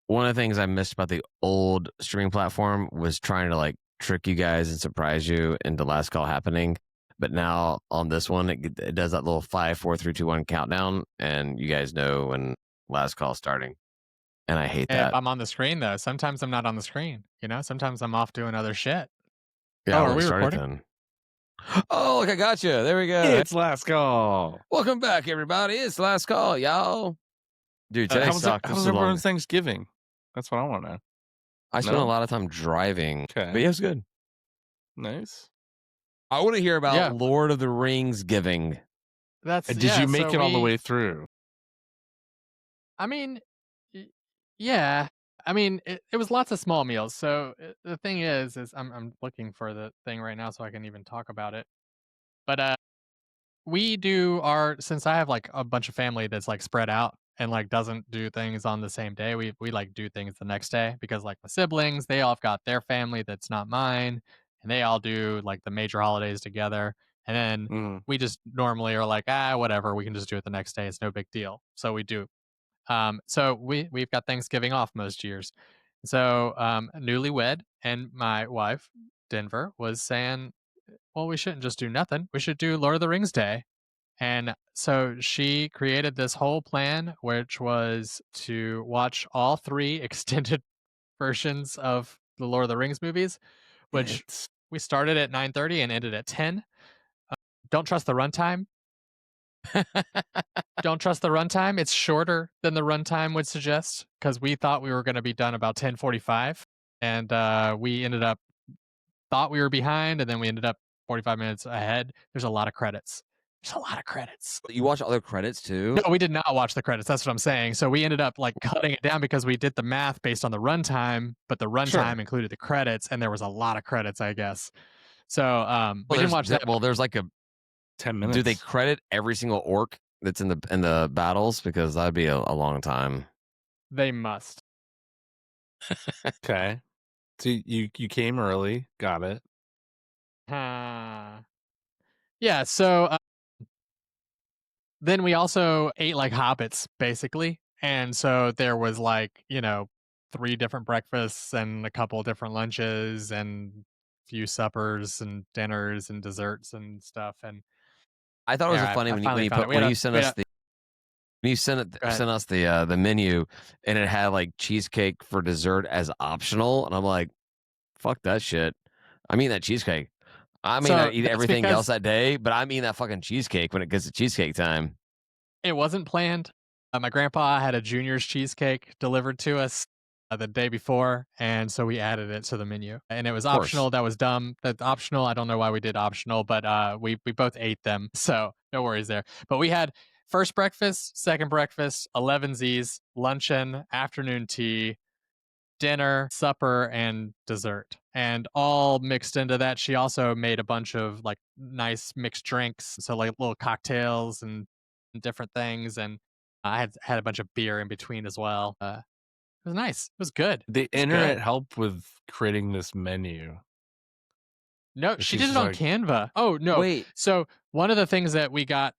One of the things I missed about the old streaming platform was trying to like trick you guys and surprise you into last call happening. But now on this one, it does that little 5, 4, 3, 2, 1 countdown, and you guys know when last call starting. And I hate If that. I'm on the screen, though, sometimes I'm not on the screen, sometimes I'm off doing other shit. Yeah, Oh, I are wouldn't we start it recording? then. Oh, look, I got you. There we go. It's last call. Welcome back, everybody. It's last call, y'all. Dude, today sucked. How This was is long. everyone's Thanksgiving? That's what I want to know. I spent No? a lot of time driving. Okay. But yeah, it was good. Nice. I want to hear about Yeah. Lord of the Rings giving. Did you make it all the way through? I mean, yeah. I mean, it was lots of small meals. So the thing is I'm looking for the thing right now so I can even talk about it. But we do since I have like a bunch of family that's like spread out and like doesn't do things on the same day. We like do things the next day because like my siblings, they all have got their family that's not mine, and they all do like the major holidays together. And then we just normally are like, whatever, we can just do it the next day. It's no big deal. So we do. So we've got Thanksgiving off most years. So newlywed and my wife, Denver, was saying, well, we shouldn't just do nothing. We should do Lord of the Rings Day. And so she created this whole plan, which was to watch all three extended versions of the Lord of the Rings movies, which we started at 9:30 and ended at 10. Don't trust the runtime. Don't trust the runtime. It's shorter than the runtime would suggest because we thought we were going to be done about 10:45, and we ended up thought we were behind, and then we ended up 45 minutes ahead. There's a lot of credits. There's a lot of credits. You watch other credits too? No, we did not watch the credits. That's what I'm saying. So we ended up like cutting it down because we did the math based on the runtime, but the runtime included the credits, and there was a lot of credits, I guess. So we didn't watch that. Well, there's like a 10 minutes. Do they credit every single orc that's in the battles? Because that'd be a long time. They must. Okay. So you came early. Got it. Yeah. So then we also ate like hobbits, basically. And so there was like, 3 different breakfasts and a couple different lunches and few suppers and dinners and desserts and stuff. And I thought it was funny when you sent us the menu and it had like cheesecake for dessert as optional, and I'm like, fuck that shit. I'm eating that cheesecake. I mean, I eat everything else that day, but I'm eating that fucking cheesecake when it gets to cheesecake time. It wasn't planned. My grandpa had a Junior's cheesecake delivered to us the day before, and so we added it to the menu. And it was optional. That was dumb. That's optional. I don't know why we did optional, but we both ate them, so no worries there. But we had first breakfast, second breakfast, 11sies, luncheon, afternoon tea, dinner, supper, and dessert, and all mixed into that. She also made a bunch of like nice mixed drinks, so like little cocktails and different things, and I had a bunch of beer in between as well. It was nice. It was good. The internet helped with creating this menu. No, she did it on Canva. Oh no! Wait. So one of the things that we got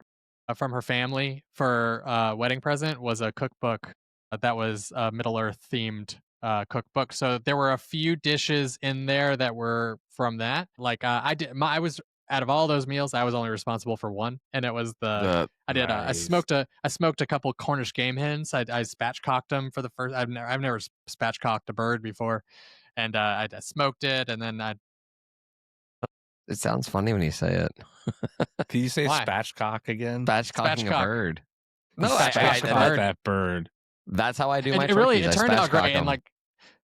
from her family for wedding present was a cookbook that was Middle Earth themed cookbook. So there were a few dishes in there that were from that. Like I was out of all those meals, I was only responsible for one, and it was I smoked a couple Cornish game hens. I spatchcocked them for the first. I've never spatchcocked a bird before, and I smoked it, and then It sounds funny when you say it. Can you say spatchcock again? Spatchcocking a bird. No, spatchcock that bird. That's how I do my turkeys. It turned out great, and like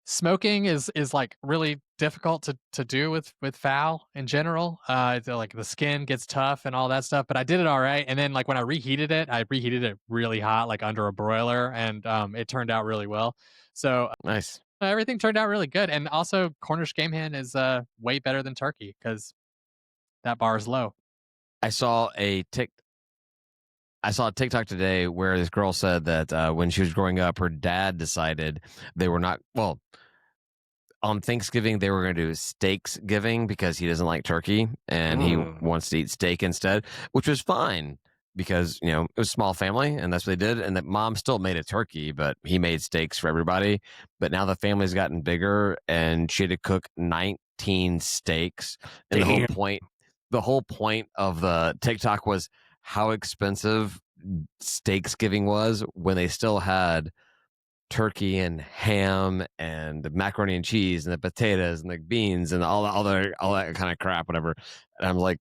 smoking is like really difficult to do with fowl in general. Like the skin gets tough and all that stuff, but I did it all right. And then like when I reheated it really hot, like under a broiler, and it turned out really well. So nice. Everything turned out really good, and also Cornish game hen is way better than turkey because that bar is low. I saw a TikTok today where this girl said that when she was growing up, her dad decided they were not, well, on Thanksgiving, they were going to do steaks giving because he doesn't like turkey and he wants to eat steak instead, which was fine. because it was a small family and that's what they did. And that mom still made a turkey, but he made steaks for everybody. But now the family's gotten bigger, and she had to cook 19 steaks. And the whole point of the TikTok was how expensive Steaksgiving was when they still had turkey and ham and the macaroni and cheese and the potatoes and the beans and all that kind of crap, whatever. And I'm like,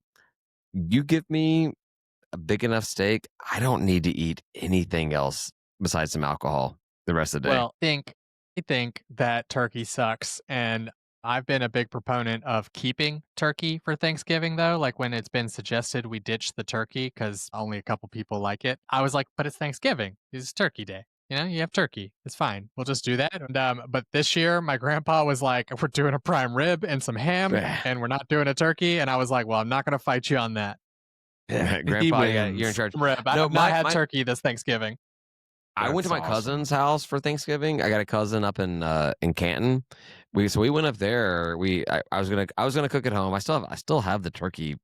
you give me a big enough steak, I don't need to eat anything else besides some alcohol the rest of the day. Well, I think that turkey sucks, and I've been a big proponent of keeping turkey for Thanksgiving, though. Like when it's been suggested we ditch the turkey because only a couple people like it, I was like, but it's Thanksgiving. It's Turkey Day. You have turkey. It's fine. We'll just do that. And, but this year, my grandpa was like, we're doing a prime rib and some ham, and we're not doing a turkey. And I was like, well, I'm not going to fight you on that. Yeah, Grandpa, you're in charge. Rib. I have not had turkey this Thanksgiving. I went to my cousin's house for Thanksgiving. I got a cousin up in Canton. We went up there. I was gonna cook at home. I still have the turkey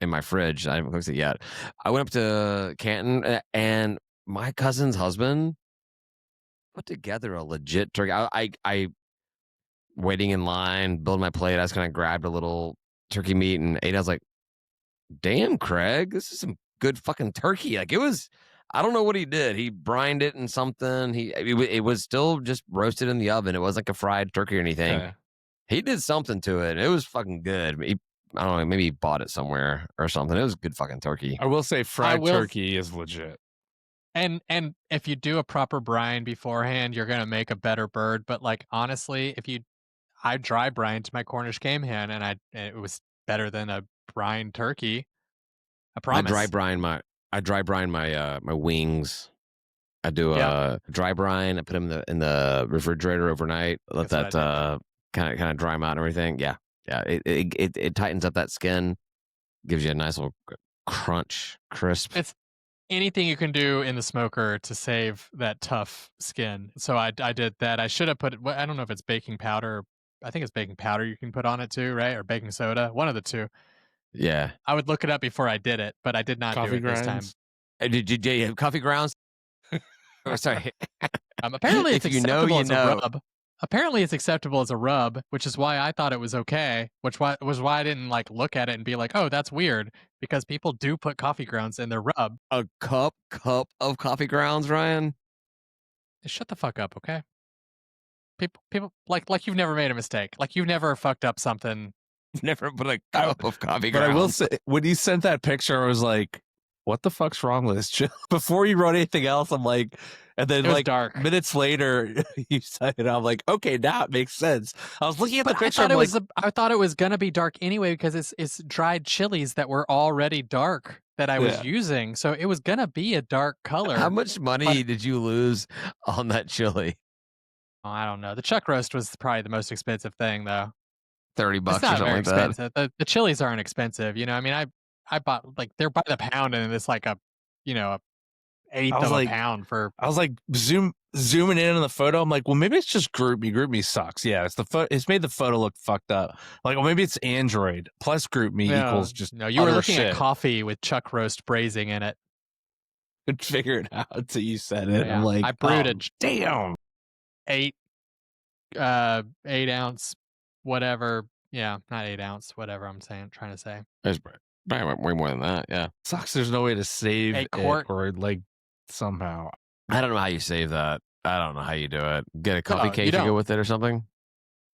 in my fridge. I haven't cooked it yet. I went up to Canton, and my cousin's husband put together a legit turkey. I waiting in line, building my plate. I just kind of grabbed a little turkey meat and ate. I was like, damn, Craig, this is some good fucking turkey. Like, it was, I don't know what he did. He brined it in something. It was still just roasted in the oven. It wasn't like a fried turkey or anything. Okay. He did something to it. It was fucking good. I don't know, maybe he bought it somewhere or something. It was good fucking turkey. I will say fried turkey is legit. And if you do a proper brine beforehand, you're gonna make a better bird. But like honestly, I dry brined my Cornish game hen, and it was better than a brine turkey. I promise. I dry brine my wings. I do a dry brine. I put them in the refrigerator overnight. Let that kind of dry them out and everything. Yeah. It tightens up that skin, gives you a nice little crunch, crisp. It's anything you can do in the smoker to save that tough skin. So I did that. I should have put it. I don't know if it's baking powder. I think it's baking powder you can put on it too, right? Or baking soda, one of the two. Yeah, I would look it up before I did it, but I did not do it this time. Did you have coffee grounds? Oh, sorry. Apparently, it's acceptable as a rub. Apparently, it's acceptable as a rub, which is why I thought it was okay. Which was why I didn't like look at it and be like, "Oh, that's weird," because people do put coffee grounds in their rub. A cup of coffee grounds, Ryan. Shut the fuck up, okay? People like you've never made a mistake. Like you've never fucked up something. Never put a cup of coffee grounds. But I will say, when you sent that picture, I was like, what the fuck's wrong with this chill? Before you wrote anything else, I'm like, and then like dark. Minutes later, you said it. I'm like, okay, now it makes sense. I was looking at the picture. I thought it was gonna be dark anyway because it's dried chilies that were already dark that I was using, so it was gonna be a dark color. How much money did you lose on that chili? Oh, I don't know. The chuck roast was probably the most expensive thing, though. $30 or something like expensive. The chilies aren't expensive, I mean, I bought like they're by the pound, and it's like a eighth of a pound for. I was like zooming in on the photo. I'm like, well, maybe it's just GroupMe. GroupMe sucks. Yeah, it's made the photo look fucked up. Like, well, maybe it's Android plus GroupMe equals just. No, you were looking at coffee with chuck roast braising in it. Couldn't figure it out until you said it. Yeah. I'm like, I brewed it. Damn. 8 ounce, whatever. Yeah, not 8 ounce, whatever I'm trying to say. There's way more than that. Yeah, sucks. There's no way to save it or like somehow. I don't know how you save that. I don't know how you do it. Get a coffee cake to go with it or something.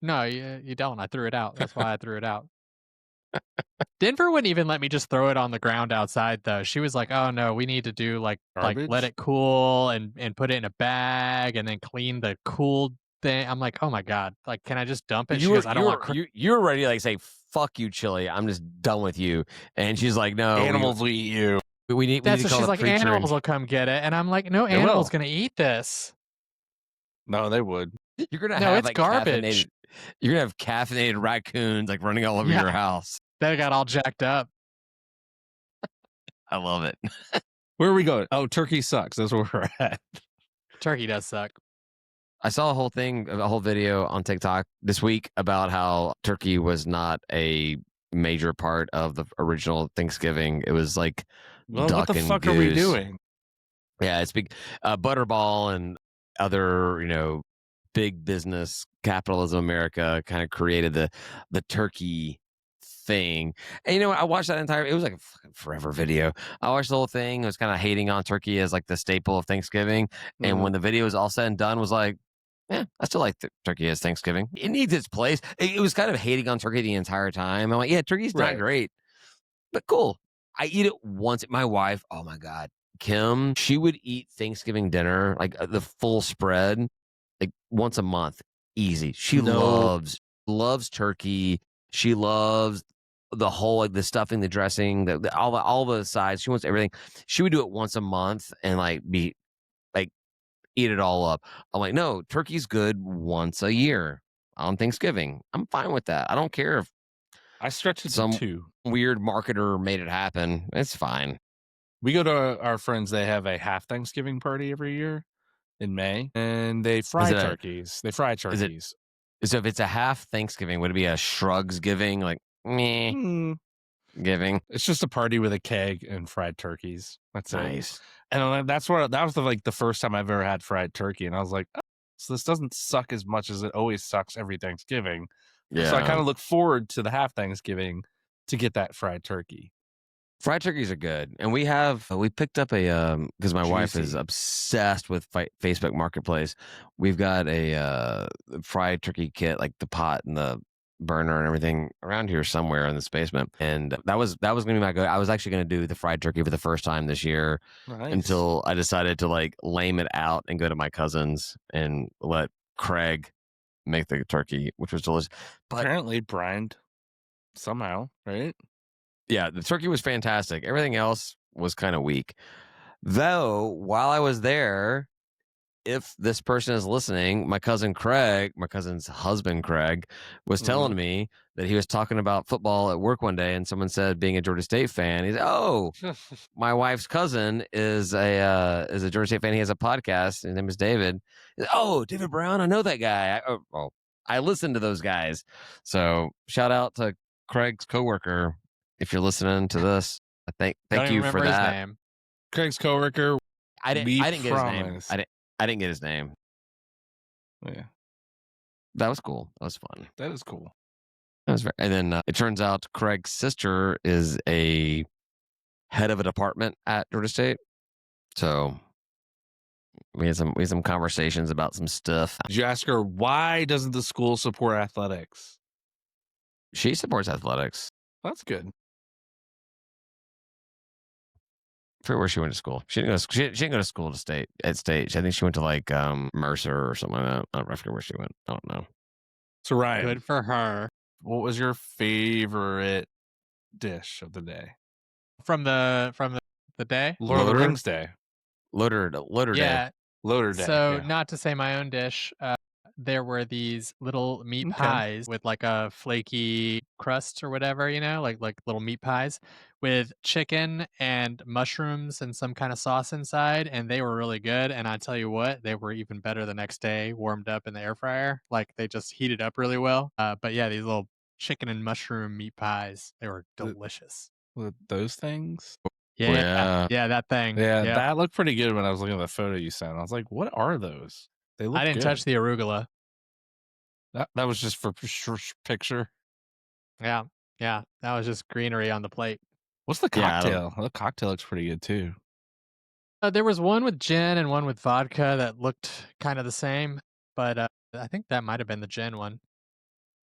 No, you don't. I threw it out. That's why I threw it out. Denver wouldn't even let me just throw it on the ground outside, though. She was like, "Oh no, we need to do like let it cool and put it in a bag and then clean the cooled thing." I'm like, "Oh my god, like can I just dump it?" She goes, "I don't want." You were ready to like say, "Fuck you, chili. I'm just done with you." And she's like, "No, animals will eat you. We need." That's what she's like. Animals will come get it, and I'm like, "No animal's gonna eat this." No, they would. You're gonna have it's like garbage. You're gonna have caffeinated raccoons like running all over your house. They got all jacked up. I love it. Where are we going? Oh, turkey sucks. That's where we're at. Turkey does suck. I saw a whole video on TikTok this week about how turkey was not a major part of the original Thanksgiving. It was like Well, duck what the and fuck are we goose. doing? Yeah, it's big. Butterball and other, big business capitalism America kind of created the turkey thing. And I watched that entire. It was like a fucking forever video. I watched the whole thing. It was kind of hating on turkey as like the staple of Thanksgiving. And when the video was all said and done, was like, yeah, I still like turkey as Thanksgiving. It needs its place. It was kind of hating on turkey the entire time. I'm like, yeah, turkey's not Right. great, but cool. I eat it once. My wife, oh my God, Kim, she would eat Thanksgiving dinner, like the full spread, like once a month. Easy. She No. loves turkey. She loves the whole, like the stuffing, the dressing, all the sides. She wants everything. She would do it once a month and like eat it all up. I'm like, no, turkey's good once a year on Thanksgiving. I'm fine with that. I don't care if I stretch it some to 2. weird marketer made it happen. It's fine. We go to our friends. They have a half Thanksgiving party every year in May, and they fry turkeys. They fry turkeys. So if it's a half Thanksgiving, would it be a shrugs giving, like meh giving? It's just a party with a keg and fried turkeys. That's Nice. it. And that was the first time I've ever had fried turkey, and I was like, oh, so this doesn't suck as much as it always sucks every Thanksgiving. Yeah. So I kind of look forward to the half Thanksgiving to get that fried turkey. Fried turkeys are good, and we picked up a because my wife is Juicy. obsessed with Facebook Marketplace. We've got a fried turkey kit, like the pot and the burner and everything around here somewhere in this basement. And that was going to be my go. I was actually going to do the fried turkey for the first time this year. Nice. Until I decided to like lame it out and go to my cousin's and let Craig make the turkey, which was delicious. But apparently brined somehow, right? yeah, the turkey was fantastic. Everything else was kind of weak. Though, while I was there, if this person is listening, my cousin's husband, Craig, was telling me that he was talking about football at work one day, and someone said, being a Georgia State fan, he's, oh, my wife's cousin is a Georgia State fan. He has a podcast. His name is David. Oh, David Brown. I know that guy. I listen to those guys. So shout out to Craig's coworker. If you're listening to this, thank you for that. His name. Craig's coworker. I didn't get his name. I didn't get his name. Yeah, that was cool. That was fun. That is cool. That was and then it turns out Craig's sister is a head of a department at Georgia State. So we had some conversations about some stuff. Did you ask her why doesn't the school support athletics? She supports athletics. That's good. I forget where she went to school. She didn't go to school at State. I think she went to like Mercer or something like that. I don't forget where she went. I don't know. So Ryan, good for her. What was your favorite dish of the day? From the day? Lord of the Rings Day. Loader yeah. Day. Loader Day. So not to say my own dish, there were these little meat pies with like a flaky crust or whatever, like little meat pies with chicken and mushrooms and some kind of sauce inside, and they were really good. And I tell you what, they were even better the next day, warmed up in the air fryer. Like they just heated up really well. But yeah, these little chicken and mushroom meat pies, they were delicious. With those things? Yeah, that thing. Yeah, that looked pretty good when I was looking at the photo you sent. I was like, what are those? They look I didn't touch the arugula. That was just for picture. Yeah, that was just greenery on the plate. What's the cocktail? The cocktail looks pretty good too. There was one with gin and one with vodka that looked kind of the same, but I think that might have been the gin one.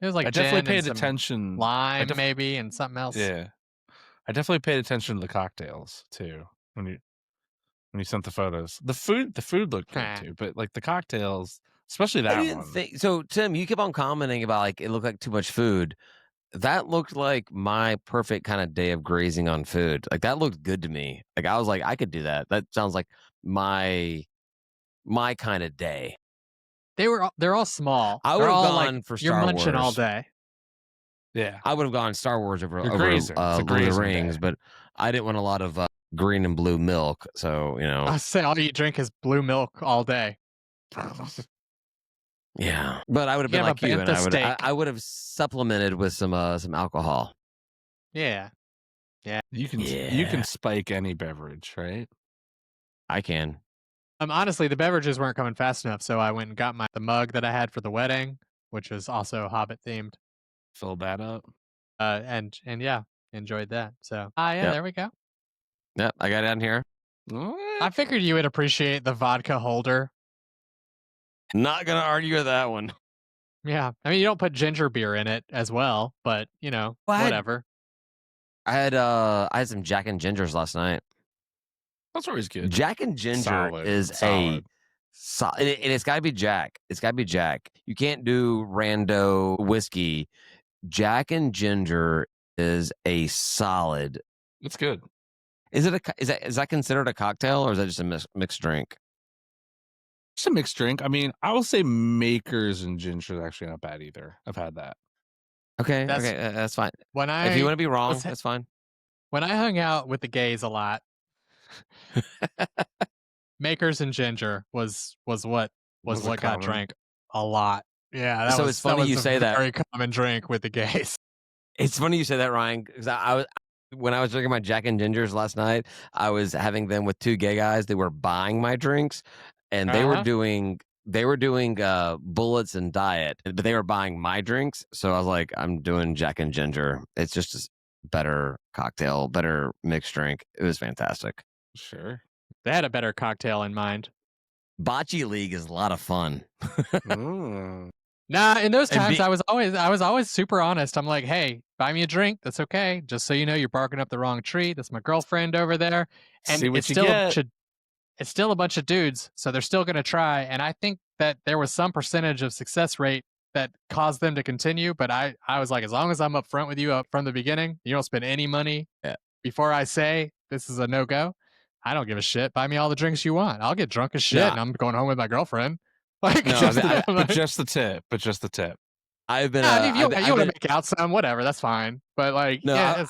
It was like I gin definitely paid and attention. Lime maybe and something else. Yeah, I definitely paid attention to the cocktails too when you sent the photos. The food looked good too, but like the cocktails, especially that one. So Tim, you keep on commenting about like it looked like too much food. That looked like my perfect kind of day of grazing on food. Like that looked good to me. Like I was like, I could do that. That sounds like my kind of day. They're all small. I would have gone for Star Wars. You're munching all day. Yeah, I would have gone Star Wars over Lord of the Rings, but I didn't want a lot of green and blue milk. So I say all you drink is blue milk all day. Yeah, but I would have been like you, and I would have supplemented with some alcohol. Yeah, You can Yeah. spike any beverage, right? I can. Honestly, the beverages weren't coming fast enough, so I went and got the mug that I had for the wedding, which was also Hobbit themed. Fill that up. And yeah, enjoyed that. So Yep. there we go. Yep, I got it down here. I figured you would appreciate the vodka holder. Not gonna argue with that one. Yeah, I mean you don't put ginger beer in it as well, but you know, What? whatever. I had some Jack and Gingers last night. That's always good. Jack and Ginger Solid, is solid. and it's got to be Jack. It's got to be Jack. You can't do rando whiskey. Jack and Ginger is a solid. It's good. Is that considered a cocktail or is that just a mixed drink? It's a mixed drink. I mean, I will say Makers and Ginger is actually not bad either. I've had that. Okay, That's- okay, that's fine. When If you want to be wrong, was- that's fine. when I hung out with the gays a lot, Makers and Ginger was what Was a got common- drank a lot. Yeah, So it's funny you say that. Very common drink with the gays. It's funny you say that, Ryan, because when I was drinking my Jack and Gingers last night, I was having them with two gay guys. They were buying my drinks, and they were doing bullets and diet, but they were buying my drinks. So I was like, I'm doing Jack and Ginger. It's just a better cocktail, better mixed drink. It was fantastic. Sure. They had a better cocktail in mind. Bocce League is a lot of fun. Mm. Nah, in those And times be- I was always super honest. I'm like, hey, buy me a drink. That's okay. Just so you know, you're barking up the wrong tree. That's my girlfriend over there. And See what it's you still get. it's still a bunch of dudes, so they're still gonna try. And I think that there was some percentage of success rate that caused them to continue. But I was like, as long as I'm upfront with you up from the beginning, you don't spend any money before I say this is a no-go. I don't give a shit. Buy me all the drinks you want. I'll get drunk as shit Nah. and I'm going home with my girlfriend. Like, No, But just the tip. But just the tip. I've been. yeah, if you I've want to been- make out some, whatever, that's fine. But like, No, yeah,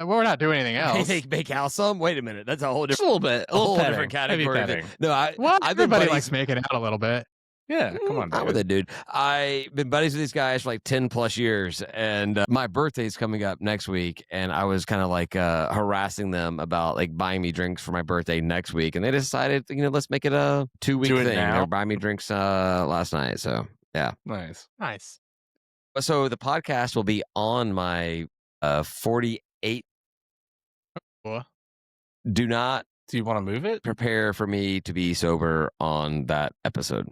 we're not doing anything else. Hey, make out some. Wait a minute, that's a whole Just different, a little bit. a whole petting. different Heavy category. petting. No, Well, I've been everybody buddies- likes making out a little bit. Yeah, come on, I'm with dude. it, dude. I've been buddies with these guys for like 10 plus years, and my birthday's coming up next week, and I was kind of like harassing them about like buying me drinks for my birthday next week, and they decided, let's make it a 2-week Do it thing. They now? were buying me drinks last night, so yeah. Nice. Nice. So the podcast will be on my 48. Cool. Do not Do you want to move it? prepare for me to be sober on that episode.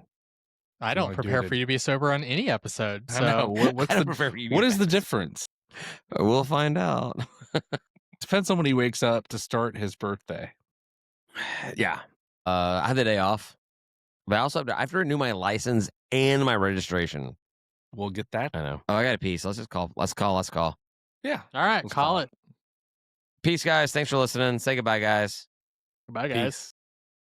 I You don't wanna do prepare it for you to be sober on any episode. I know. So What's I don't the prepare for you to what be is the back. difference? We'll find out. Depends on when he wakes up to start his birthday. Yeah. I had the day off, but I also have to renew my license and my registration. We'll get that. I know. Oh, I got a piece. Let's call. Yeah. all right, Let's call call it. Peace, guys. Thanks for listening. Say goodbye, guys. Goodbye, guys. Peace.